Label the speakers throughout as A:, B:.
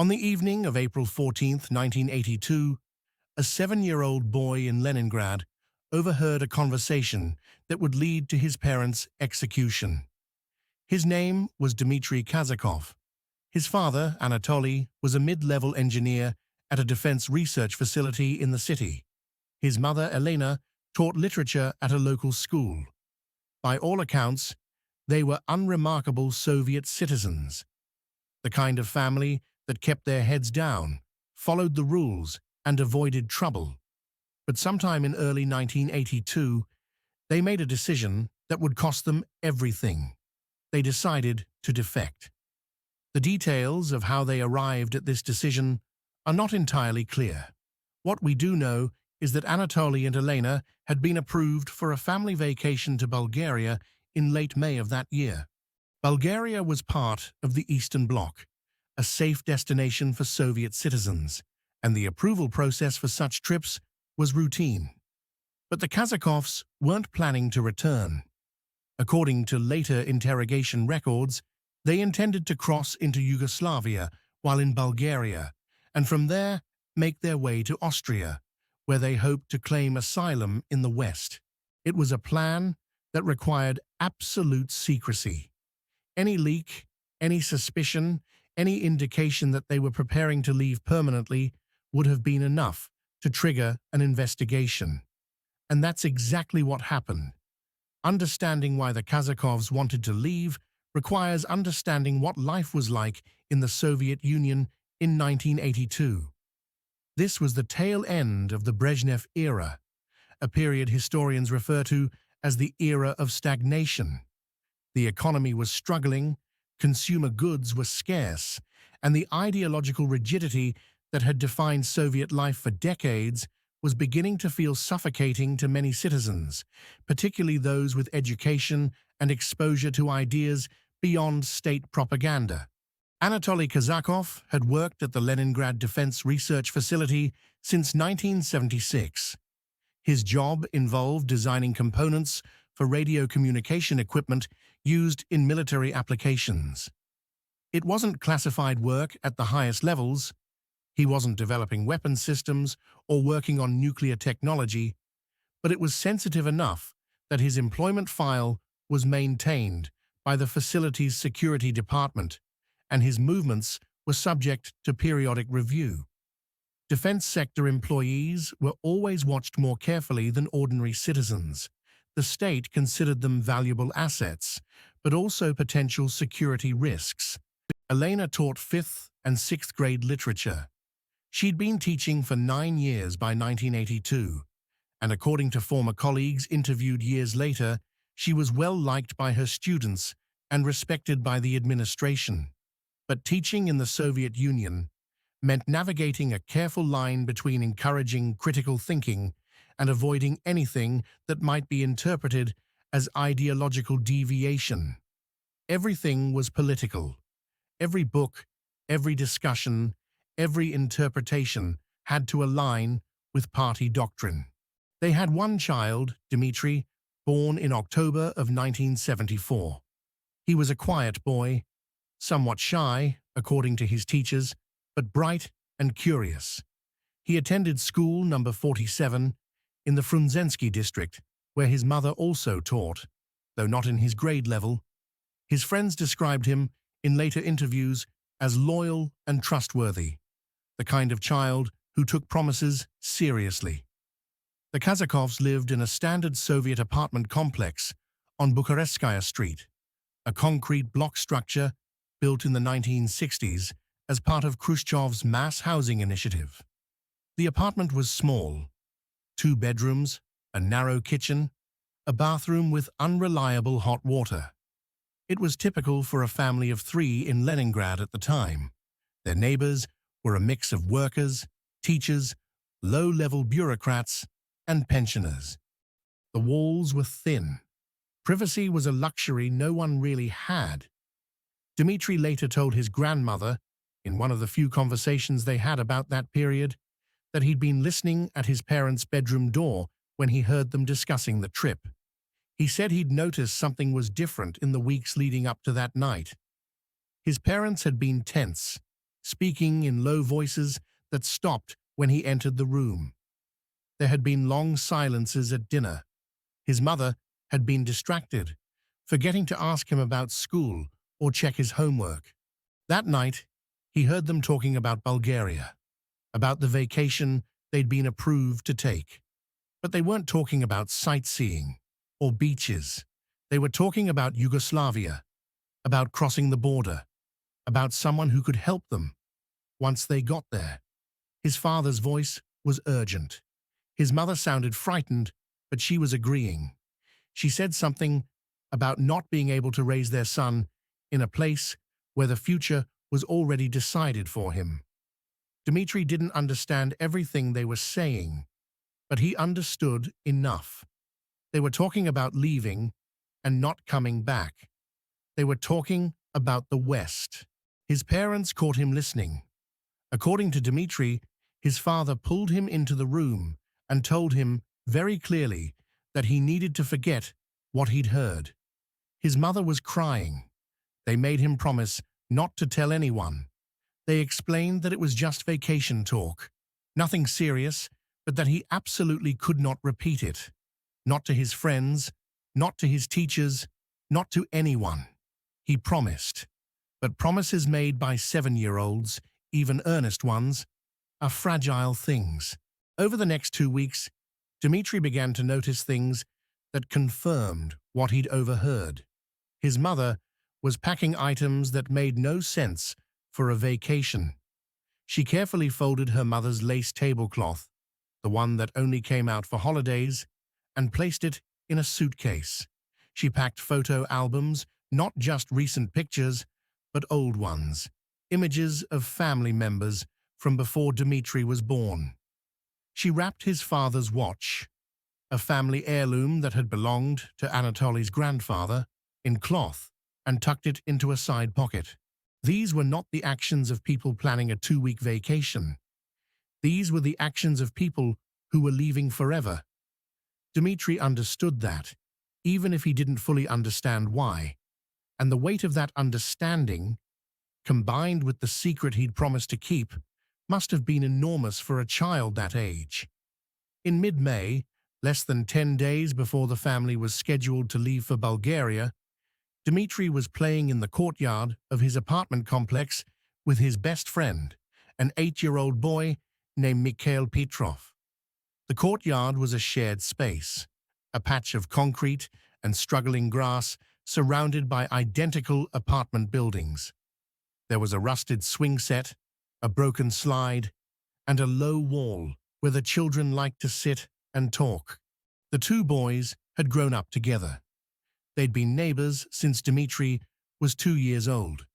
A: On the evening of April 14, 1982, a 7-year-old boy in Leningrad overheard a conversation that would lead to his parents' execution. His name was Dmitry Kazakov. His father, Anatoly, was a mid-level engineer at a defense research facility in the city. His mother, Elena, taught literature at a local school. By all accounts, they were unremarkable Soviet citizens, the kind of family that kept their heads down, followed the rules, and avoided trouble. But sometime in early 1982, they made a decision that would cost them everything. They decided to defect. The details of how they arrived at this decision are not entirely clear. What we do know is that Anatoly and Elena had been approved for a family vacation to Bulgaria in late May of that year. Bulgaria was part of the Eastern Bloc, a safe destination for Soviet citizens, and the approval process for such trips was routine. But the Kazakovs weren't planning to return. According to later interrogation records, they intended to cross into Yugoslavia while in Bulgaria, and from there make their way to Austria, where they hoped to claim asylum in the West. It was a plan that required absolute secrecy. Any leak, any suspicion, any indication that they were preparing to leave permanently would have been enough to trigger an investigation. And that's exactly what happened. Understanding why the Kazakovs wanted to leave requires understanding what life was like in the Soviet Union in 1982. This was the tail end of the Brezhnev era, a period historians refer to as the era of stagnation. The economy was struggling, consumer goods were scarce, and the ideological rigidity that had defined Soviet life for decades was beginning to feel suffocating to many citizens, particularly those with education and exposure to ideas beyond state propaganda. Anatoly Kazakov had worked at the Leningrad Defense Research Facility since 1976. His job involved designing components for radio communication equipment used in military applications. It wasn't classified work at the highest levels. He wasn't developing weapon systems or working on nuclear technology, but it was sensitive enough that his employment file was maintained by the facility's security department, and his movements were subject to periodic review. Defense sector employees were always watched more carefully than ordinary citizens. The state considered them valuable assets, but also potential security risks. Elena taught 5th and 6th grade literature. She'd been teaching for 9 years by 1982, and according to former colleagues interviewed years later, she was well liked by her students and respected by the administration. But teaching in the Soviet Union meant navigating a careful line between encouraging critical thinking and avoiding anything that might be interpreted as ideological deviation. Everything was political. Every book, every discussion, every interpretation had to align with party doctrine. They had one child, Dimmitri, born in October of 1974. He was a quiet boy, somewhat shy, according to his teachers, but bright and curious. He attended school number 47 in the Frunzensky district, where his mother also taught, though not in his grade level. His friends described him, in later interviews, as loyal and trustworthy, the kind of child who took promises seriously. The Kazakovs lived in a standard Soviet apartment complex on Bukarestskaya Street, a concrete block structure built in the 1960s as part of Khrushchev's mass housing initiative. The apartment was small: 2 bedrooms, a narrow kitchen, a bathroom with unreliable hot water. It was typical for a family of 3 in Leningrad at the time. Their neighbors were a mix of workers, teachers, low-level bureaucrats, and pensioners. The walls were thin. Privacy was a luxury no one really had. Dmitri later told his grandmother, in one of the few conversations they had about that period, that he'd been listening at his parents' bedroom door when he heard them discussing the trip. He said he'd noticed something was different in the weeks leading up to that night. His parents had been tense, speaking in low voices that stopped when he entered the room. There had been long silences at dinner. His mother had been distracted, forgetting to ask him about school or check his homework. That night, he heard them talking about Bulgaria, about the vacation they'd been approved to take. But they weren't talking about sightseeing or beaches. They were talking about Yugoslavia, about crossing the border, about someone who could help them once they got there. His father's voice was urgent. His mother sounded frightened, but she was agreeing. She said something about not being able to raise their son in a place where the future was already decided for him. Dimmitri didn't understand everything they were saying, but he understood enough. They were talking about leaving and not coming back. They were talking about the West. His parents caught him listening. According to Dimmitri, his father pulled him into the room and told him very clearly that he needed to forget what he'd heard. His mother was crying. They made him promise not to tell anyone. They explained that it was just vacation talk, nothing serious, but that he absolutely could not repeat it. Not to his friends, not to his teachers, not to anyone. He promised. But promises made by 7-year-olds, even earnest ones, are fragile things. Over the next 2 weeks, Dimmitri began to notice things that confirmed what he'd overheard. His mother was packing items that made no sense for a vacation. She carefully folded her mother's lace tablecloth, the one that only came out for holidays, and placed it in a suitcase. She packed photo albums, not just recent pictures, but old ones, images of family members from before Dimmitri was born. She wrapped his father's watch, a family heirloom that had belonged to Anatoly's grandfather, in cloth and tucked it into a side pocket. These were not the actions of people planning a 2-week vacation. These were the actions of people who were leaving forever. Dimmitri understood that, even if he didn't fully understand why. And the weight of that understanding, combined with the secret he'd promised to keep, must have been enormous for a child that age. In mid-May, less than 10 days before the family was scheduled to leave for Bulgaria, Dimmitri was playing in the courtyard of his apartment complex with his best friend, an 8-year-old boy named Mikhail Petrov. The courtyard was a shared space, a patch of concrete and struggling grass surrounded by identical apartment buildings. There was a rusted swing set, a broken slide, and a low wall where the children liked to sit and talk. The two boys had grown up together. They'd been neighbors since Dimmitri was 2 years old.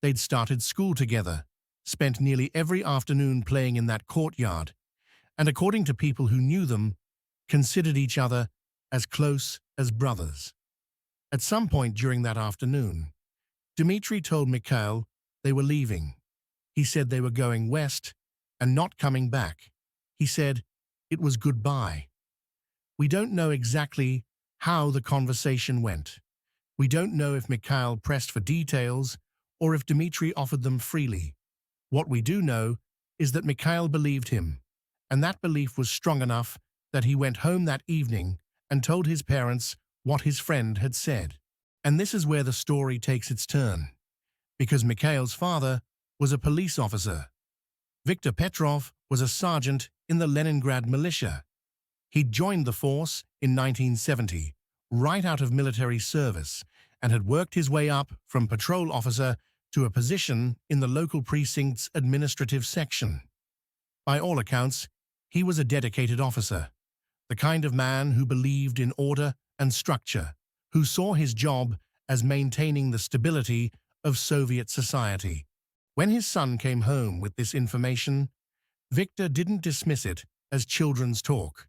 A: They'd started school together, spent nearly every afternoon playing in that courtyard, and according to people who knew them, considered each other as close as brothers. At some point during that afternoon, Dimmitri told Mikhail they were leaving. He said they were going west and not coming back. He said it was goodbye. We don't know exactly how the conversation went. We don't know if Mikhail pressed for details or if Dimmitri offered them freely. What we do know is that Mikhail believed him, and that belief was strong enough that he went home that evening and told his parents what his friend had said. And this is where the story takes its turn, because Mikhail's father was a police officer. Viktor Petrov was a sergeant in the Leningrad militia. He'd joined the force in 1970, right out of military service, and had worked his way up from patrol officer to a position in the local precinct's administrative section. By all accounts, he was a dedicated officer, the kind of man who believed in order and structure, who saw his job as maintaining the stability of Soviet society. When his son came home with this information, Viktor didn't dismiss it as children's talk.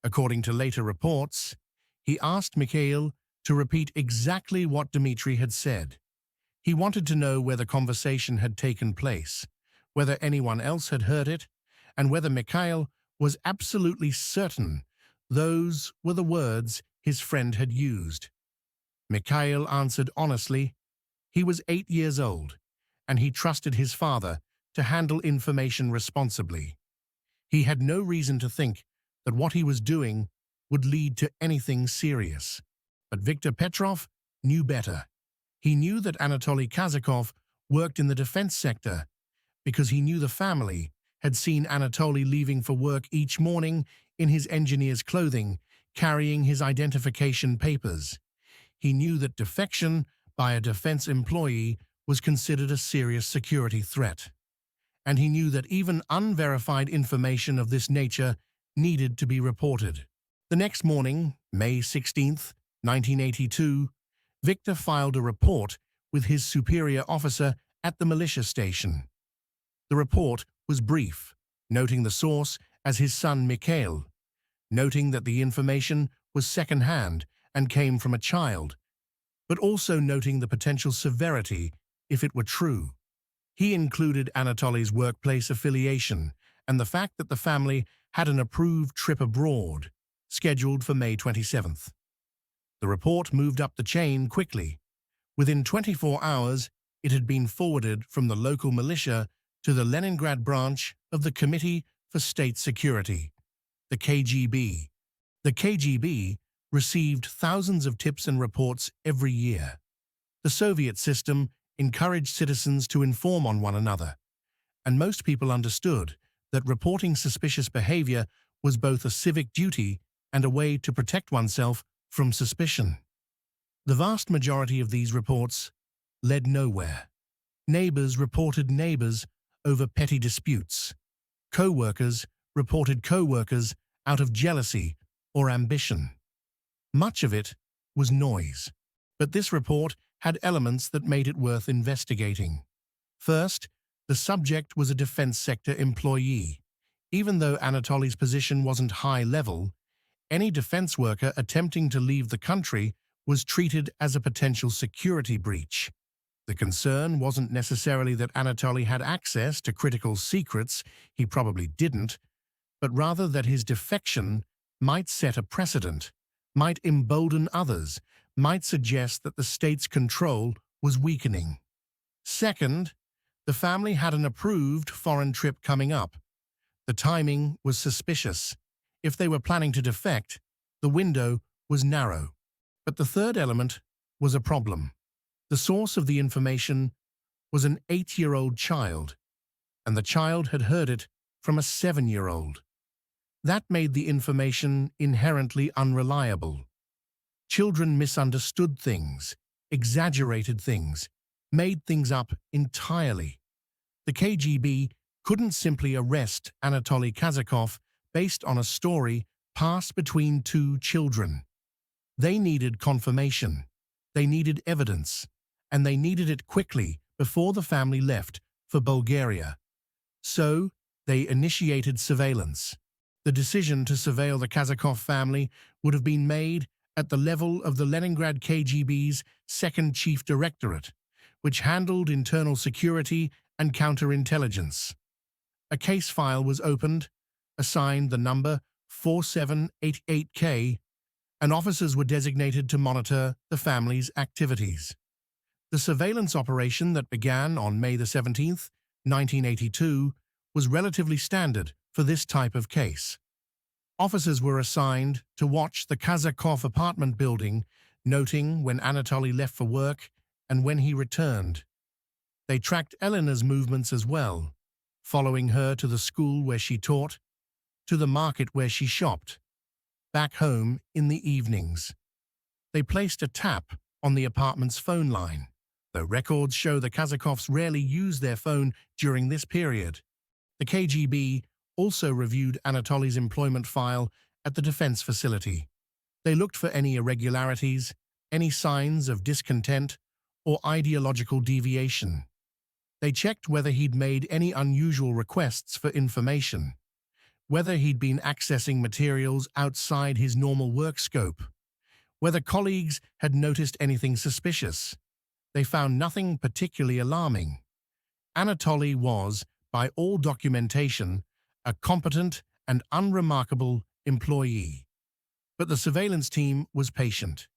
A: According to later reports, he asked Mikhail to repeat exactly what Dimmitri had said. He wanted to know where the conversation had taken place, whether anyone else had heard it, and whether Mikhail was absolutely certain those were the words his friend had used. Mikhail answered honestly. He was 8 years old, and he trusted his father to handle information responsibly. He had no reason to think that what he was doing would lead to anything serious. But Viktor Petrov knew better. He knew that Anatoly Kazakov worked in the defense sector because he knew the family had seen Anatoly leaving for work each morning in his engineer's clothing, carrying his identification papers. He knew that defection by a defense employee was considered a serious security threat. And he knew that even unverified information of this nature needed to be reported. The next morning, May 16th, 1982, Viktor filed a report with his superior officer at the militia station. The report was brief, noting the source as his son Mikhail, noting that the information was second-hand and came from a child, but also noting the potential severity if it were true. He included Anatoly's workplace affiliation and the fact that the family had an approved trip abroad, scheduled for May 27th. The report moved up the chain quickly. Within 24 hours, it had been forwarded from the local militia to the Leningrad branch of the Committee for State Security, the KGB. The KGB received thousands of tips and reports every year. The Soviet system encouraged citizens to inform on one another, and most people understood that reporting suspicious behavior was both a civic duty and a way to protect oneself from suspicion. The vast majority of these reports led nowhere. Neighbors reported neighbors over petty disputes. Co-workers reported co-workers out of jealousy or ambition. Much of it was noise, but this report had elements that made it worth investigating. First, the subject was a defense sector employee. Even though Anatoly's position wasn't high level, any defense worker attempting to leave the country was treated as a potential security breach. The concern wasn't necessarily that Anatoly had access to critical secrets, he probably didn't, but rather that his defection might set a precedent, might embolden others, might suggest that the state's control was weakening. Second, the family had an approved foreign trip coming up. The timing was suspicious. If they were planning to defect, the window was narrow. But the third element was a problem. The source of the information was an 8-year-old child, and the child had heard it from a 7-year-old. That made the information inherently unreliable. Children misunderstood things, exaggerated things, made things up entirely. The KGB couldn't simply arrest Anatoly Kazakov based on a story passed between two children. They needed confirmation, they needed evidence, and they needed it quickly before the family left for Bulgaria. So, they initiated surveillance. The decision to surveil the Kazakov family would have been made at the level of the Leningrad KGB's Second Chief Directorate, which handled internal security and counterintelligence. A case file was opened, assigned the number 4788K, and officers were designated to monitor the family's activities. The surveillance operation that began on May 17th, 1982, was relatively standard for this type of case. Officers were assigned to watch the Kazakov apartment building, noting when Anatoly left for work and when he returned. They tracked Elena's movements as well, following her to the school where she taught, to the market where she shopped, back home in the evenings. They placed a tap on the apartment's phone line, though records show the Kazakovs rarely used their phone during this period. The KGB also reviewed Anatoly's employment file at the defense facility. They looked for any irregularities, any signs of discontent, or ideological deviation. They checked whether he'd made any unusual requests for information, whether he'd been accessing materials outside his normal work scope, whether colleagues had noticed anything suspicious. They found nothing particularly alarming. Anatoly was, by all documentation, a competent and unremarkable employee. But the surveillance team was patient.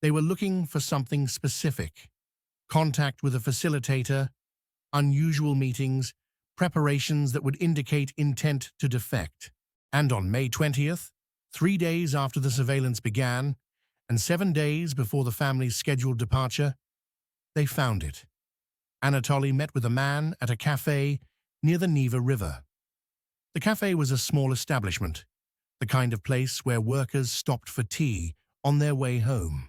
A: They were looking for something specific: contact with a facilitator, unusual meetings, preparations that would indicate intent to defect. And on May 20th, 3 days after the surveillance began, and 7 days before the family's scheduled departure, they found it. Anatoly met with a man at a cafe near the Neva River. The cafe was a small establishment, the kind of place where workers stopped for tea on their way home.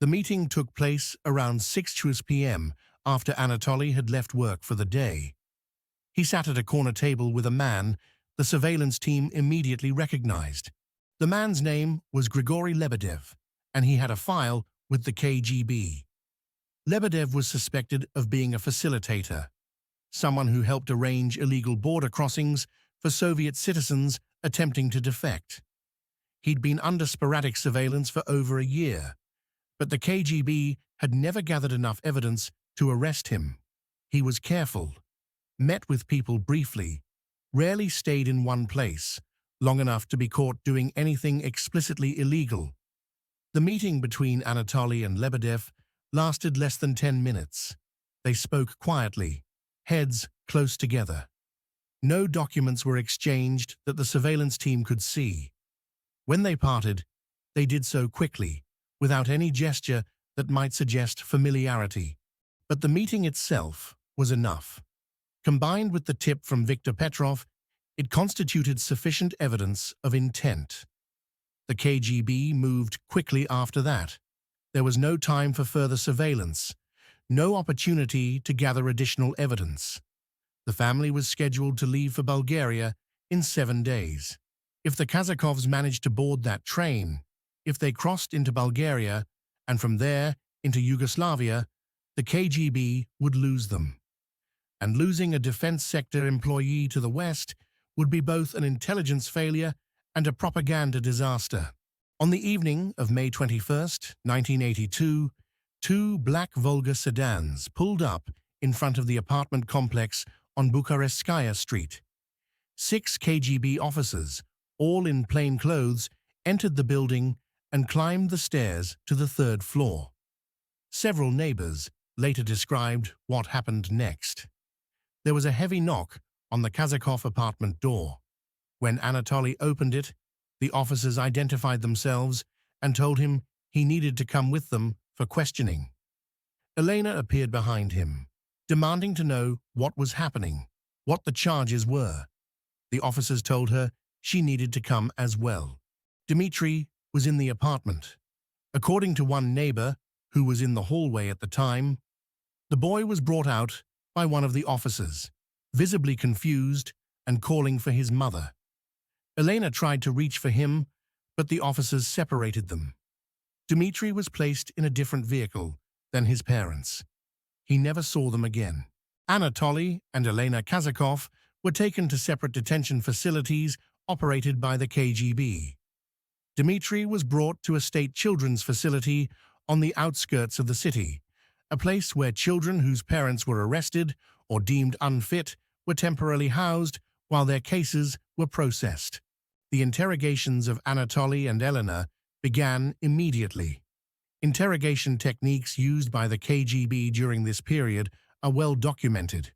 A: The meeting took place around 6 p.m. after Anatoly had left work for the day. He sat at a corner table with a man the surveillance team immediately recognized. The man's name was Grigory Lebedev, and he had a file with the KGB. Lebedev was suspected of being a facilitator, someone who helped arrange illegal border crossings for Soviet citizens attempting to defect. He'd been under sporadic surveillance for over a year, but the KGB had never gathered enough evidence to arrest him. He was careful, met with people briefly, rarely stayed in one place long enough to be caught doing anything explicitly illegal. The meeting between Anatoly and Lebedev lasted less than 10 minutes. They spoke quietly, heads close together. No documents were exchanged that the surveillance team could see. When they parted, they did so quickly, without any gesture that might suggest familiarity. But the meeting itself was enough. Combined with the tip from Viktor Petrov, it constituted sufficient evidence of intent. The KGB moved quickly after that. There was no time for further surveillance, no opportunity to gather additional evidence. The family was scheduled to leave for Bulgaria in 7 days. If the Kazakovs managed to board that train, if they crossed into Bulgaria and from there into Yugoslavia, the KGB would lose them. And losing a defense sector employee to the West would be both an intelligence failure and a propaganda disaster. On the evening of May 21st, 1982, 2 black Volga sedans pulled up in front of the apartment complex on Bukarestskaya Street. 6 KGB officers, all in plain clothes, entered the building and climbed the stairs to the 3rd floor. Several neighbors later described what happened next. There was a heavy knock on the Kazakov apartment door. When Anatoly opened it, the officers identified themselves and told him he needed to come with them for questioning. Elena appeared behind him, demanding to know what was happening, what the charges were. The officers told her she needed to come as well. Dimmitri was in the apartment. According to one neighbor, who was in the hallway at the time, the boy was brought out by one of the officers, visibly confused and calling for his mother. Elena tried to reach for him, but the officers separated them. Dimmitri was placed in a different vehicle than his parents. He never saw them again. Anatoly and Elena Kazakov were taken to separate detention facilities operated by the KGB. Dimmitri was brought to a state children's facility on the outskirts of the city, a place where children whose parents were arrested or deemed unfit were temporarily housed while their cases were processed. The interrogations of Anatoly and Elena began immediately. Interrogation techniques used by the KGB during this period are well documented.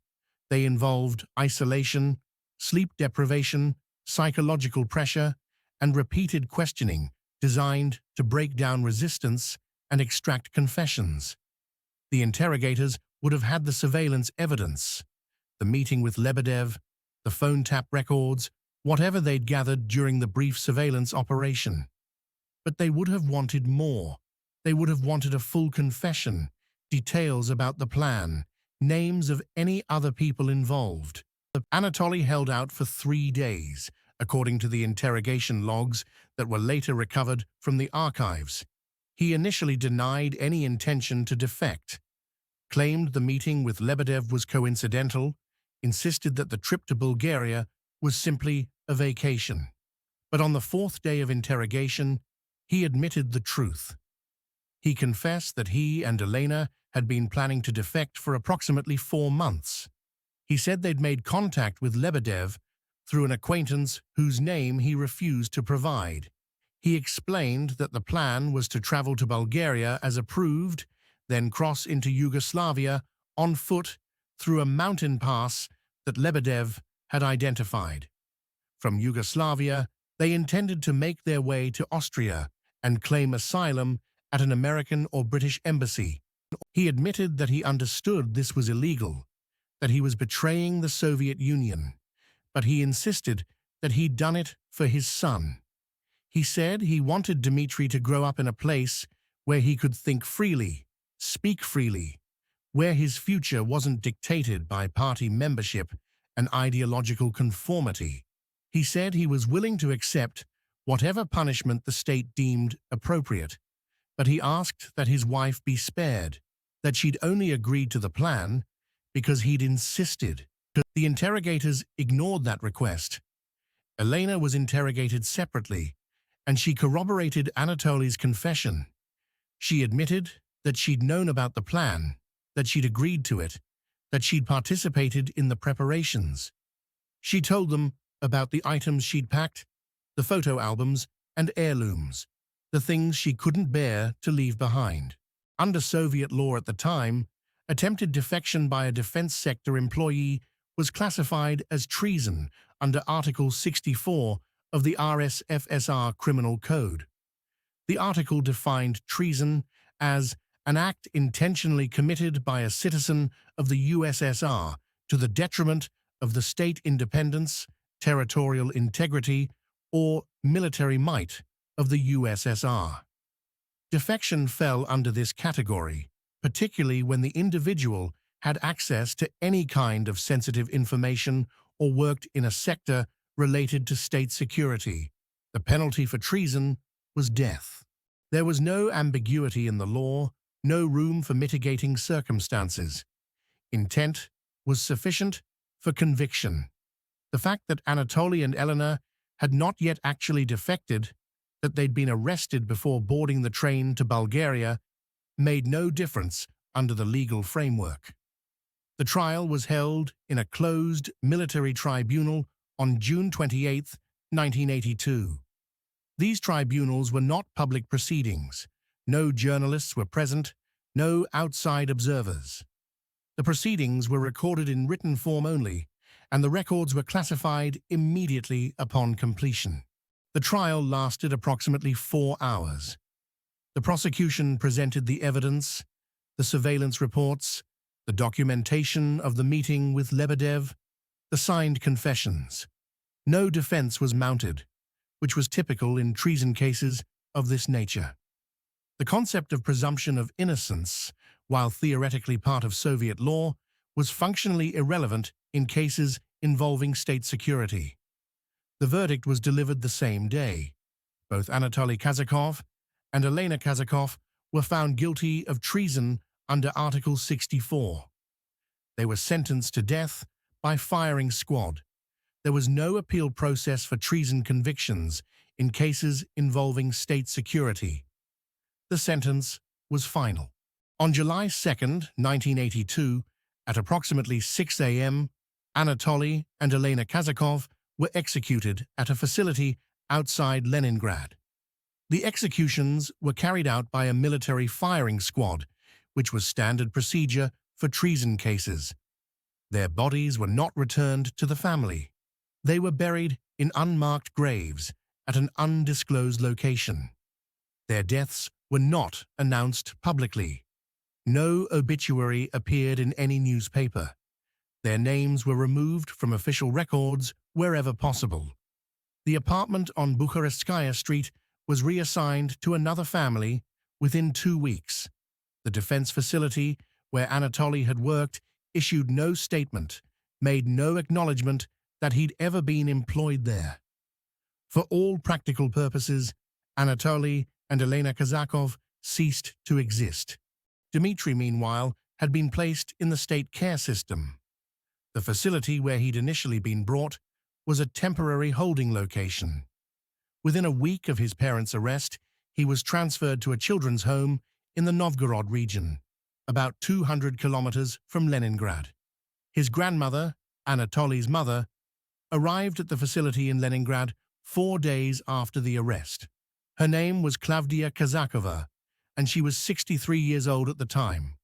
A: They involved isolation, sleep deprivation, psychological pressure, and repeated questioning designed to break down resistance and extract confessions. The interrogators would have had the surveillance evidence, the meeting with Lebedev, the phone tap records, whatever they'd gathered during the brief surveillance operation. But they would have wanted more. They would have wanted a full confession, details about the plan, names of any other people involved. Anatoly held out for 3 days, according to the interrogation logs that were later recovered from the archives. He initially denied any intention to defect, claimed the meeting with Lebedev was coincidental, insisted that the trip to Bulgaria was simply a vacation. But on the 4th day of interrogation, he admitted the truth. He confessed that he and Elena had been planning to defect for approximately 4 months. He said they'd made contact with Lebedev through an acquaintance whose name he refused to provide. He explained that the plan was to travel to Bulgaria as approved, then cross into Yugoslavia on foot through a mountain pass that Lebedev had identified. From Yugoslavia, they intended to make their way to Austria and claim asylum at an American or British embassy. He admitted that he understood this was illegal, that he was betraying the Soviet Union, but he insisted that he'd done it for his son. He said he wanted Dimmitri to grow up in a place where he could think freely, speak freely, where his future wasn't dictated by party membership and ideological conformity. He said he was willing to accept whatever punishment the state deemed appropriate, but he asked that his wife be spared, that she'd only agreed to the plan because he'd insisted. The interrogators ignored that request. Elena was interrogated separately, and she corroborated Anatoly's confession. She admitted that she'd known about the plan, that she'd agreed to it, that she'd participated in the preparations. She told them about the items she'd packed, the photo albums and heirlooms, the things she couldn't bear to leave behind. Under Soviet law at the time, attempted defection by a defense sector employee was classified as treason under Article 64 of the RSFSR Criminal Code. The article defined treason as an act intentionally committed by a citizen of the USSR to the detriment of the state independence, territorial integrity, or military might of the USSR. Defection fell under this category, particularly when the individual had access to any kind of sensitive information or worked in a sector related to state security. The penalty for treason was death. There was no ambiguity in the law, no room for mitigating circumstances. Intent was sufficient for conviction. The fact that Anatoly and Elena had not yet actually defected, that they'd been arrested before boarding the train to Bulgaria, made no difference under the legal framework. The trial was held in a closed military tribunal on June 28, 1982. These tribunals were not public proceedings. No journalists were present, no outside observers. The proceedings were recorded in written form only, and the records were classified immediately upon completion. The trial lasted approximately 4 hours. The prosecution presented the evidence, the surveillance reports, the documentation of the meeting with Lebedev, the signed confessions. No defense was mounted, which was typical in treason cases of this nature. The concept of presumption of innocence, while theoretically part of Soviet law, was functionally irrelevant in cases involving state security. The verdict was delivered the same day. Both Anatoly Kazakov and Elena Kazakov were found guilty of treason under Article 64. They were sentenced to death by firing squad. There was no appeal process for treason convictions in cases involving state security. The sentence was final. On July 2, 1982, at approximately 6 a.m., Anatoly and Elena Kazakov were executed at a facility outside Leningrad. The executions were carried out by a military firing squad, which was standard procedure for treason cases. Their bodies were not returned to the family. They were buried in unmarked graves at an undisclosed location. Their deaths were not announced publicly. No obituary appeared in any newspaper. Their names were removed from official records wherever possible. The apartment on Bukharestskaya Street was reassigned to another family within 2 weeks. The defense facility where Anatoly had worked issued no statement, made no acknowledgement that he'd ever been employed there. For all practical purposes, Anatoly and Elena Kazakov ceased to exist. Dimmitri, meanwhile, had been placed in the state care system. The facility where he'd initially been brought was a temporary holding location. Within a week of his parents' arrest, he was transferred to a children's home in the Novgorod region, about 200 kilometers from Leningrad. His grandmother, Anatoly's mother, arrived at the facility in Leningrad 4 days after the arrest. Her name was Klavdia Kazakova, and she was 63 years old at the time.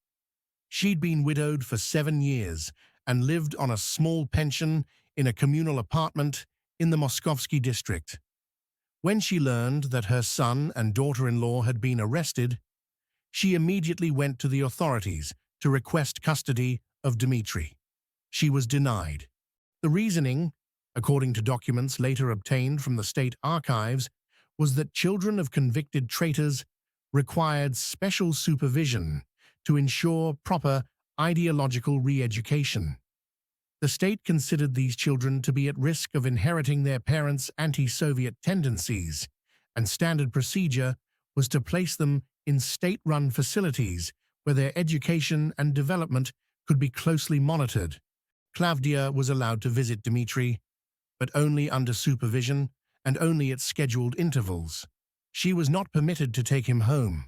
A: She'd been widowed for 7 years and lived on a small pension in a communal apartment in the Moskovsky district. When she learned that her son and daughter-in-law had been arrested, she immediately went to the authorities to request custody of Dimmitri. She was denied. The reasoning, according to documents later obtained from the state archives, was that children of convicted traitors required special supervision to ensure proper ideological re-education. The state considered these children to be at risk of inheriting their parents' anti-Soviet tendencies, and standard procedure was to place them in state-run facilities where their education and development could be closely monitored. Klavdia was allowed to visit Dimmitri, but only under supervision and only at scheduled intervals. She was not permitted to take him home.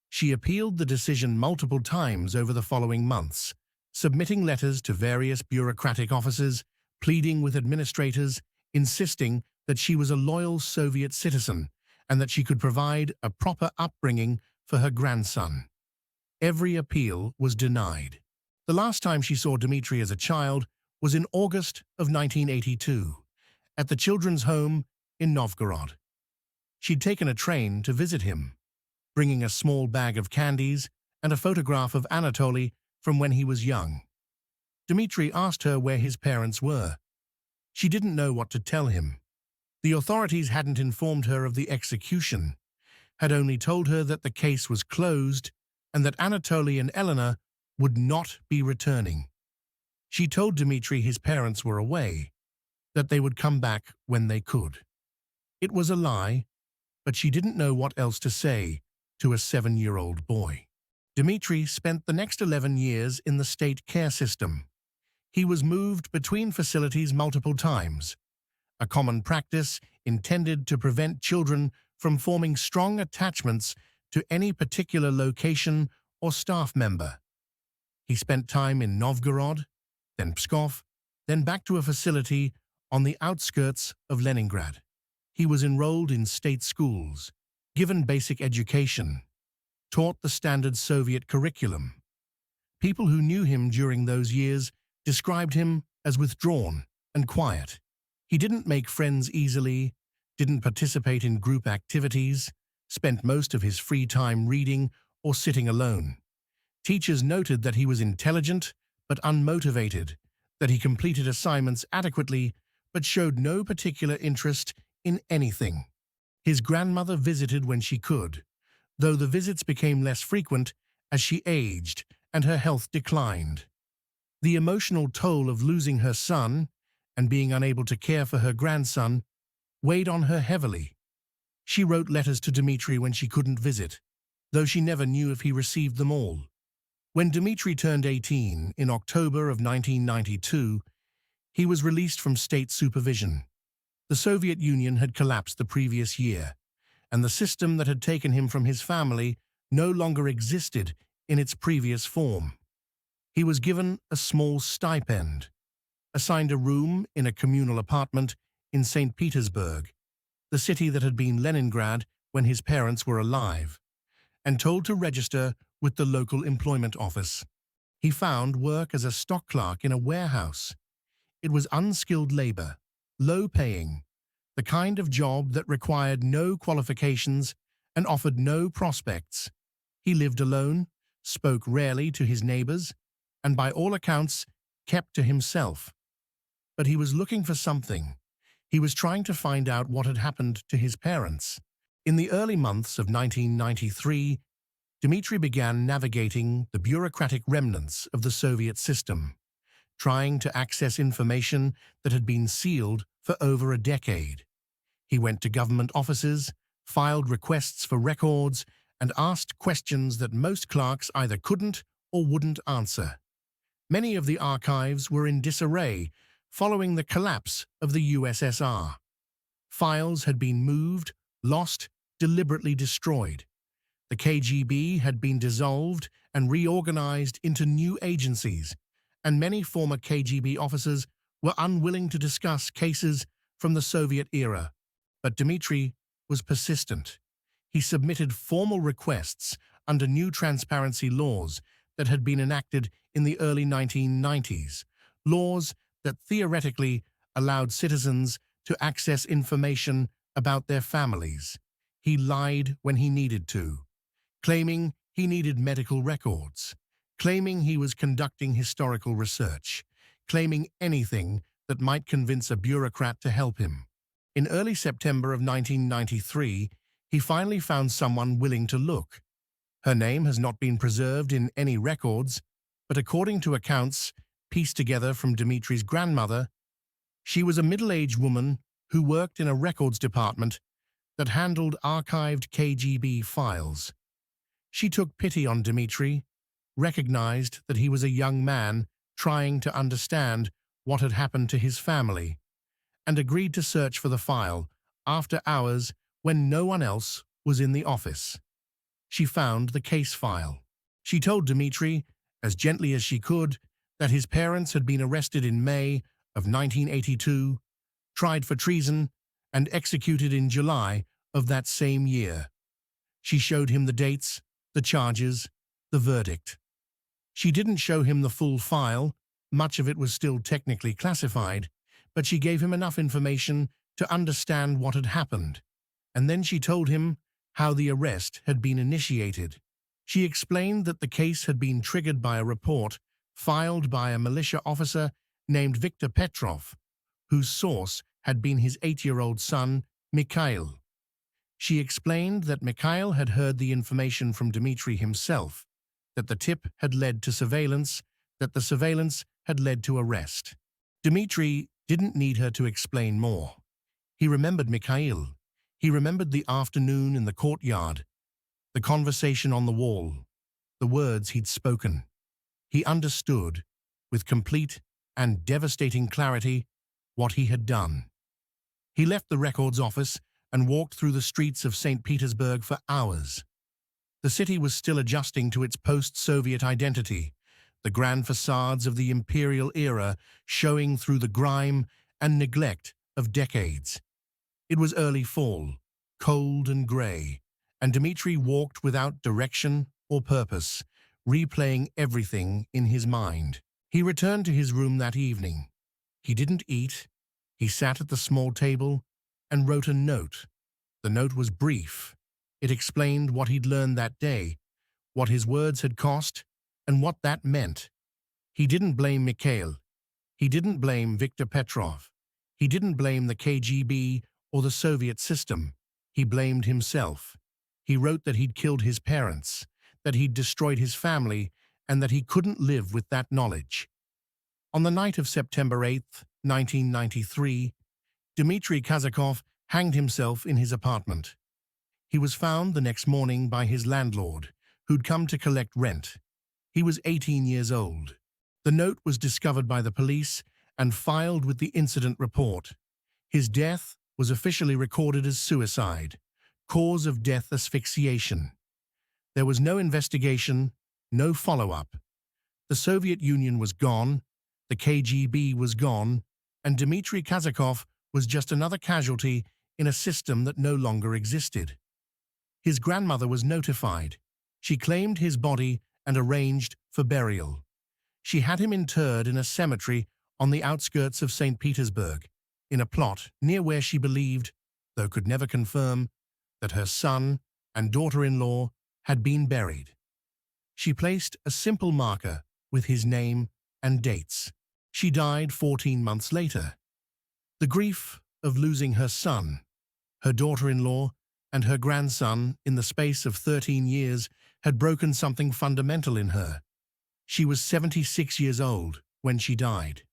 A: She appealed the decision multiple times over the following months, submitting letters to various bureaucratic offices, pleading with administrators, insisting that she was a loyal Soviet citizen and that she could provide a proper upbringing for her grandson. Every appeal was denied. The last time she saw Dimmitri as a child was in August of 1982, at the children's home in Novgorod. She'd taken a train to visit him, bringing a small bag of candies and a photograph of Anatoly from when he was young. Dimmitri asked her where his parents were. She didn't know what to tell him. The authorities hadn't informed her of the execution, had only told her that the case was closed and that Anatoly and Elena would not be returning. She told Dimmitri his parents were away, that they would come back when they could. It was a lie, but she didn't know what else to say to a 7-year-old boy. Dimmitri spent the next 11 years in the state care system. He was moved between facilities multiple times, a common practice intended to prevent children from forming strong attachments to any particular location or staff member. He spent time in Novgorod, then Pskov, then back to a facility on the outskirts of Leningrad. He was enrolled in state schools, given basic education, taught the standard Soviet curriculum. People who knew him during those years described him as withdrawn and quiet. He didn't make friends easily, didn't participate in group activities, spent most of his free time reading or sitting alone. Teachers noted that he was intelligent but unmotivated, that he completed assignments adequately but showed no particular interest in anything. His grandmother visited when she could, though the visits became less frequent as she aged and her health declined. The emotional toll of losing her son and being unable to care for her grandson weighed on her heavily. She wrote letters to Dimmitri when she couldn't visit, though she never knew if he received them all. When Dimmitri turned 18 in October of 1992, he was released from state supervision. The Soviet Union had collapsed the previous year, and the system that had taken him from his family no longer existed in its previous form. He was given a small stipend, assigned a room in a communal apartment in St. Petersburg, the city that had been Leningrad when his parents were alive, and told to register with the local employment office. He found work as a stock clerk in a warehouse. It was unskilled labor, low-paying, the kind of job that required no qualifications and offered no prospects. He lived alone, spoke rarely to his neighbors, and by all accounts, kept to himself. But he was looking for something. He was trying to find out what had happened to his parents. In the early months of 1993, Dimmitri began navigating the bureaucratic remnants of the Soviet system, trying to access information that had been sealed for over a decade. He went to government offices, filed requests for records, and asked questions that most clerks either couldn't or wouldn't answer. Many of the archives were in disarray following the collapse of the USSR. Files had been moved, lost, deliberately destroyed. The KGB had been dissolved and reorganized into new agencies, and many former KGB officers were unwilling to discuss cases from the Soviet era. But Dimmitri was persistent. He submitted formal requests under new transparency laws that had been enacted in the early 1990s, laws that theoretically allowed citizens to access information about their families. He lied when he needed to, claiming he needed medical records, claiming he was conducting historical research, claiming anything that might convince a bureaucrat to help him. In early September of 1993, he finally found someone willing to look. Her name has not been preserved in any records, but according to accounts pieced together from Dimitri's grandmother, she was a middle-aged woman who worked in a records department that handled archived KGB files. She took pity on Dimmitri, recognized that he was a young man trying to understand what had happened to his family, and agreed to search for the file after hours when no one else was in the office. She found the case file. She told Dimmitri, as gently as she could, that his parents had been arrested in May of 1982, tried for treason, and executed in July of that same year. She showed him the dates, the charges, the verdict. She didn't show him the full file, much of it was still technically classified, but she gave him enough information to understand what had happened, and then she told him how the arrest had been initiated. She explained that the case had been triggered by a report filed by a militia officer named Viktor Petrov, whose source had been his 8-year-old son, Mikhail. She explained that Mikhail had heard the information from Dimmitri himself, that the tip had led to surveillance, that the surveillance had led to arrest. Dimmitri didn't need her to explain more. He remembered Mikhail. He remembered the afternoon in the courtyard, the conversation on the wall, the words he'd spoken. He understood, with complete and devastating clarity, what he had done. He left the records office and walked through the streets of St. Petersburg for hours. The city was still adjusting to its post-Soviet identity, the grand facades of the imperial era showing through the grime and neglect of decades. It was early fall, cold and grey, and Dimmitri walked without direction or purpose, replaying everything in his mind. He returned to his room that evening. He didn't eat. He sat at the small table and wrote a note. The note was brief. It explained what he'd learned that day, what his words had cost, and what that meant. He didn't blame Mikhail. He didn't blame Viktor Petrov. He didn't blame the KGB or the Soviet system. He blamed himself. He wrote that he'd killed his parents, that he'd destroyed his family, and that he couldn't live with that knowledge. On the night of September 8th, 1993, Dimmitri Kazakov hanged himself in his apartment. He was found the next morning by his landlord, who'd come to collect rent. He was 18 years old. The note was discovered by the police and filed with the incident report. His death was officially recorded as suicide, cause of death asphyxiation. There was no investigation, no follow-up. The Soviet Union was gone, the KGB was gone, and Dimmitri Kazakov was just another casualty in a system that no longer existed. His grandmother was notified. She claimed his body and arranged for burial. She had him interred in a cemetery on the outskirts of St. Petersburg, in a plot near where she believed, though could never confirm, that her son and daughter-in-law had been buried. She placed a simple marker with his name and dates. She died 14 months later. The grief of losing her son, her daughter-in-law, and her grandson in the space of 13 years had broken something fundamental in her. She was 76 years old when she died,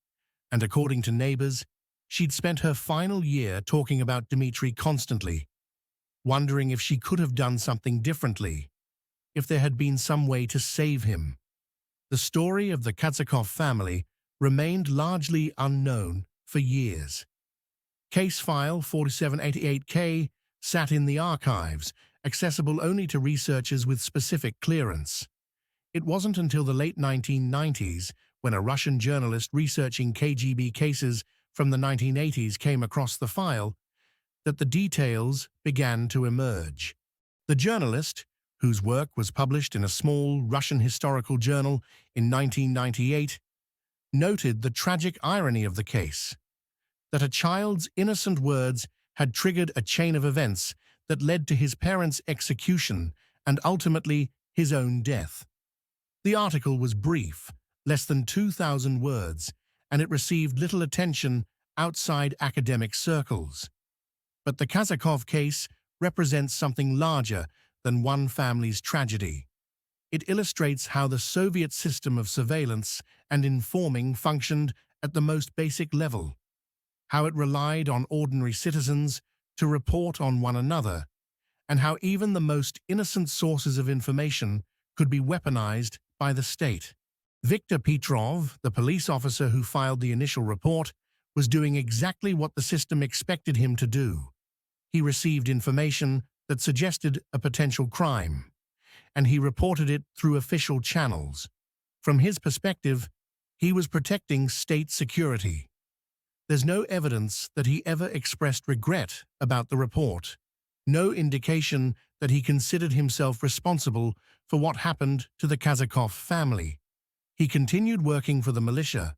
A: and according to neighbors, she'd spent her final year talking about Dimmitri constantly, wondering if she could have done something differently, if there had been some way to save him. The story of the Kazakov family remained largely unknown for years. Case file 4788K sat in the archives, accessible only to researchers with specific clearance. It wasn't until the late 1990s, when a Russian journalist researching KGB cases from the 1980s came across the file, that the details began to emerge. The journalist, whose work was published in a small Russian historical journal in 1998, noted the tragic irony of the case, that a child's innocent words had triggered a chain of events that led to his parents' execution and ultimately his own death. The article was brief, less than 2,000 words, and it received little attention outside academic circles. But the Kazakov case represents something larger than one family's tragedy. It illustrates how the Soviet system of surveillance and informing functioned at the most basic level, how it relied on ordinary citizens to report on one another, and how even the most innocent sources of information could be weaponized by the state. Viktor Petrov, the police officer who filed the initial report, was doing exactly what the system expected him to do. He received information that suggested a potential crime, and he reported it through official channels. From his perspective, he was protecting state security. There's no evidence that he ever expressed regret about the report, no indication that he considered himself responsible for what happened to the Kazakov family. He continued working for the militia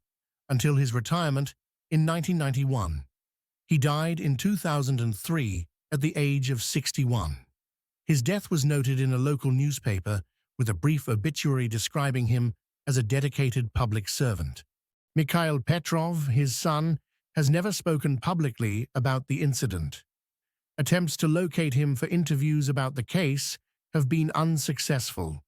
A: until his retirement in 1991. He died in 2003 at the age of 61. His death was noted in a local newspaper with a brief obituary describing him as a dedicated public servant. Mikhail Petrov, his son, has never spoken publicly about the incident. Attempts to locate him for interviews about the case have been unsuccessful.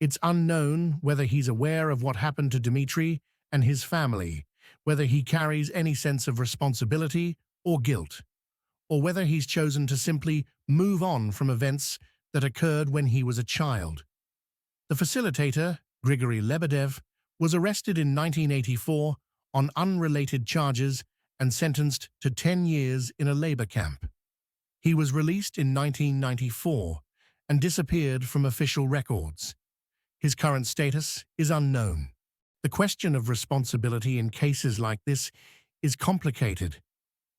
A: It's unknown whether he's aware of what happened to Dimmitri and his family, whether he carries any sense of responsibility or guilt, or whether he's chosen to simply move on from events that occurred when he was a child. The facilitator, Grigory Lebedev, was arrested in 1984 on unrelated charges and sentenced to 10 years in a labor camp. He was released in 1994 and disappeared from official records. His current status is unknown. The question of responsibility in cases like this is complicated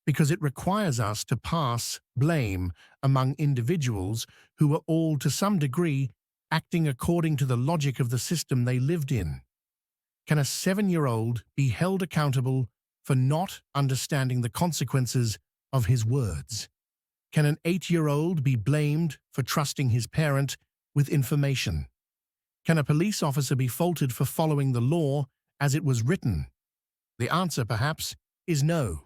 A: because it requires us to pass blame among individuals who are all, to some degree, acting according to the logic of the system they lived in. Can a 7-year-old be held accountable for not understanding the consequences of his words? Can an 8-year-old be blamed for trusting his parent with information? Can a police officer be faulted for following the law as it was written? The answer, perhaps, is no.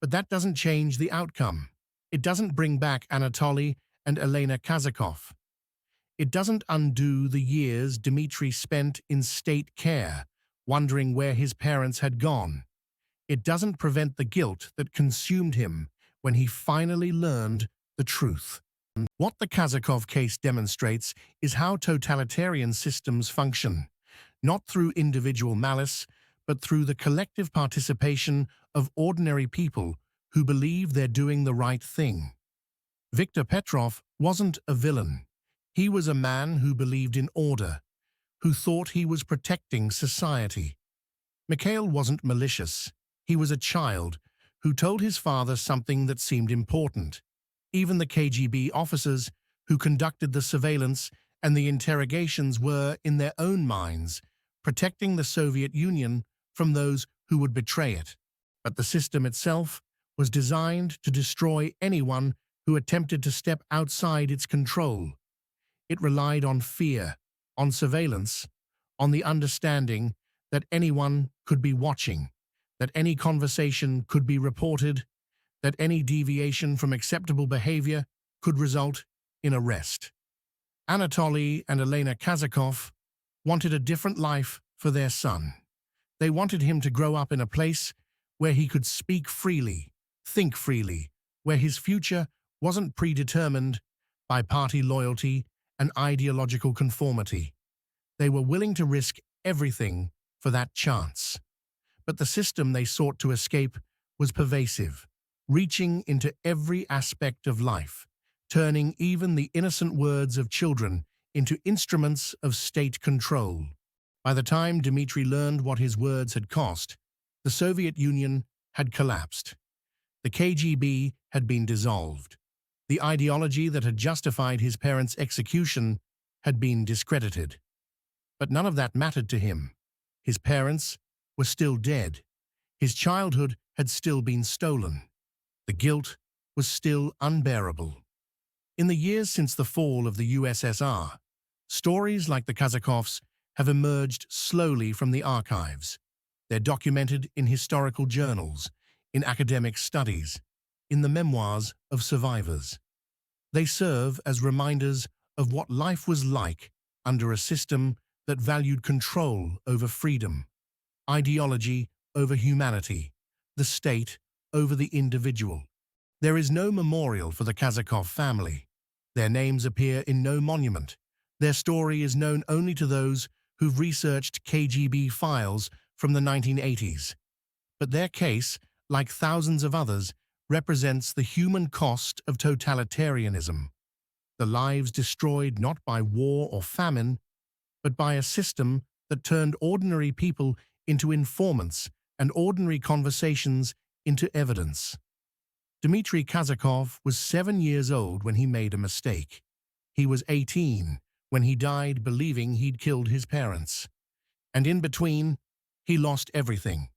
A: But that doesn't change the outcome. It doesn't bring back Anatoly and Elena Kazakov. It doesn't undo the years Dimmitri spent in state care, wondering where his parents had gone. It doesn't prevent the guilt that consumed him when he finally learned the truth. What the Kazakov case demonstrates is how totalitarian systems function, not through individual malice, but through the collective participation of ordinary people who believe they're doing the right thing. Viktor Petrov wasn't a villain. He was a man who believed in order, who thought he was protecting society. Mikhail wasn't malicious. He was a child who told his father something that seemed important. Even the KGB officers who conducted the surveillance and the interrogations were, in their own minds, protecting the Soviet Union from those who would betray it. But the system itself was designed to destroy anyone who attempted to step outside its control. It relied on fear, on surveillance, on the understanding that anyone could be watching, that any conversation could be reported, that any deviation from acceptable behavior could result in arrest. Anatoly and Elena Kazakov wanted a different life for their son. They wanted him to grow up in a place where he could speak freely, think freely, where his future wasn't predetermined by party loyalty and ideological conformity. They were willing to risk everything for that chance. But the system they sought to escape was pervasive, reaching into every aspect of life, turning even the innocent words of children into instruments of state control. By the time Dimmitri learned what his words had cost, the Soviet Union had collapsed. The KGB had been dissolved. The ideology that had justified his parents' execution had been discredited. But none of that mattered to him. His parents were still dead. His childhood had still been stolen. The guilt was still unbearable. In the years since the fall of the USSR, stories like the Kazakovs have emerged slowly from the archives. They're documented in historical journals, in academic studies, in the memoirs of survivors. They serve as reminders of what life was like under a system that valued control over freedom, ideology over humanity, the state over the individual. There is no memorial for the Kazakov family. Their names appear in no monument. Their story is known only to those who've researched KGB files from the 1980s. But their case, like thousands of others, represents the human cost of totalitarianism. The lives destroyed not by war or famine, but by a system that turned ordinary people into informants and ordinary conversations into evidence. Dimmitri Kazakov was 7 years old when he made a mistake. He was 18 when he died believing he'd killed his parents. And in between, he lost everything.